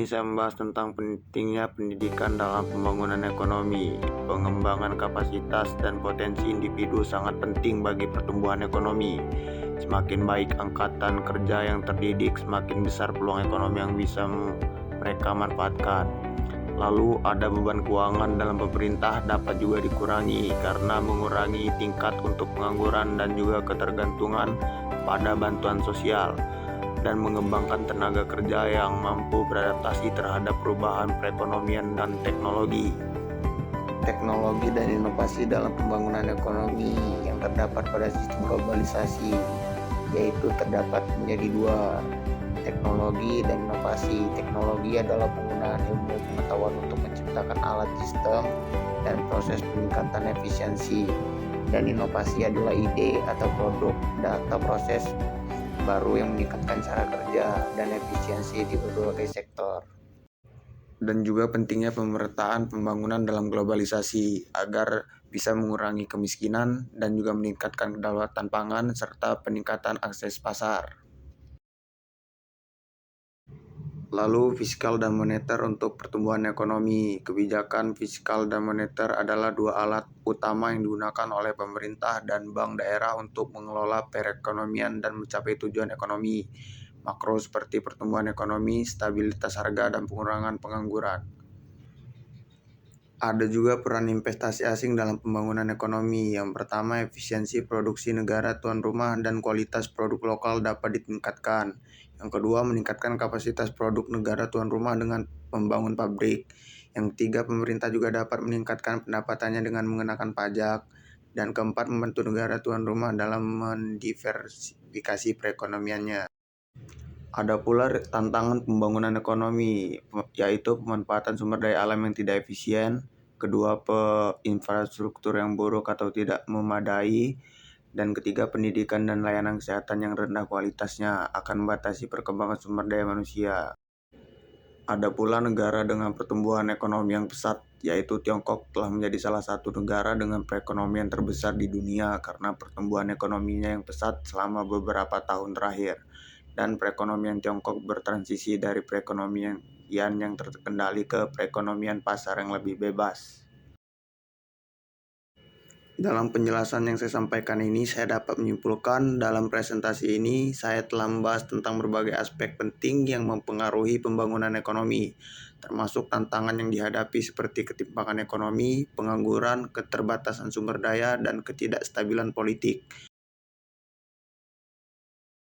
ini saya membahas tentang pentingnya pendidikan dalam pembangunan ekonomi. Pengembangan kapasitas dan potensi individu sangat penting bagi pertumbuhan ekonomi. Semakin baik angkatan kerja yang terdidik, semakin besar peluang ekonomi yang bisa mereka manfaatkan. Lalu ada beban keuangan dalam pemerintah dapat juga dikurangi karena mengurangi tingkat untuk pengangguran dan juga ketergantungan pada bantuan sosial, dan mengembangkan tenaga kerja yang mampu beradaptasi terhadap perubahan perekonomian dan teknologi. Teknologi dan inovasi dalam pembangunan ekonomi yang terdapat pada sistem globalisasi, yaitu terdapat menjadi dua, teknologi dan inovasi. Teknologi adalah penggunaan ilmu pengetahuan untuk menciptakan alat, sistem, dan proses peningkatan efisiensi. Dan inovasi adalah ide atau produk atau proses baru yang meningkatkan cara kerja dan efisiensi di berbagai sektor. Dan juga pentingnya pemerataan pembangunan dalam globalisasi agar bisa mengurangi kemiskinan dan juga meningkatkan kedaulatan pangan serta peningkatan akses pasar. Lalu fiskal dan moneter untuk pertumbuhan ekonomi. Kebijakan fiskal dan moneter adalah dua alat utama yang digunakan oleh pemerintah dan bank daerah untuk mengelola perekonomian dan mencapai tujuan ekonomi makro seperti pertumbuhan ekonomi, stabilitas harga, dan pengurangan pengangguran. Ada juga peran investasi asing dalam pembangunan ekonomi. Yang pertama, efisiensi produksi negara tuan rumah dan kualitas produk lokal dapat ditingkatkan. Yang kedua, meningkatkan kapasitas produk negara tuan rumah dengan membangun pabrik. Yang ketiga, pemerintah juga dapat meningkatkan pendapatannya dengan mengenakan pajak. Dan keempat, membantu negara tuan rumah dalam mendiversifikasi perekonomiannya. Ada pula tantangan pembangunan ekonomi, yaitu pemanfaatan sumber daya alam yang tidak efisien, kedua, infrastruktur yang buruk atau tidak memadai, dan ketiga, pendidikan dan layanan kesehatan yang rendah kualitasnya akan membatasi perkembangan sumber daya manusia. Ada pula negara dengan pertumbuhan ekonomi yang pesat, yaitu Tiongkok telah menjadi salah satu negara dengan perekonomian terbesar di dunia karena pertumbuhan ekonominya yang pesat selama beberapa tahun terakhir. Dan perekonomian Tiongkok bertransisi dari perekonomian yang terkendali ke perekonomian pasar yang lebih bebas. Dalam penjelasan yang saya sampaikan ini, saya dapat menyimpulkan dalam presentasi ini saya telah membahas tentang berbagai aspek penting yang mempengaruhi pembangunan ekonomi, termasuk tantangan yang dihadapi seperti ketimpangan ekonomi, pengangguran, keterbatasan sumber daya, dan ketidakstabilan politik.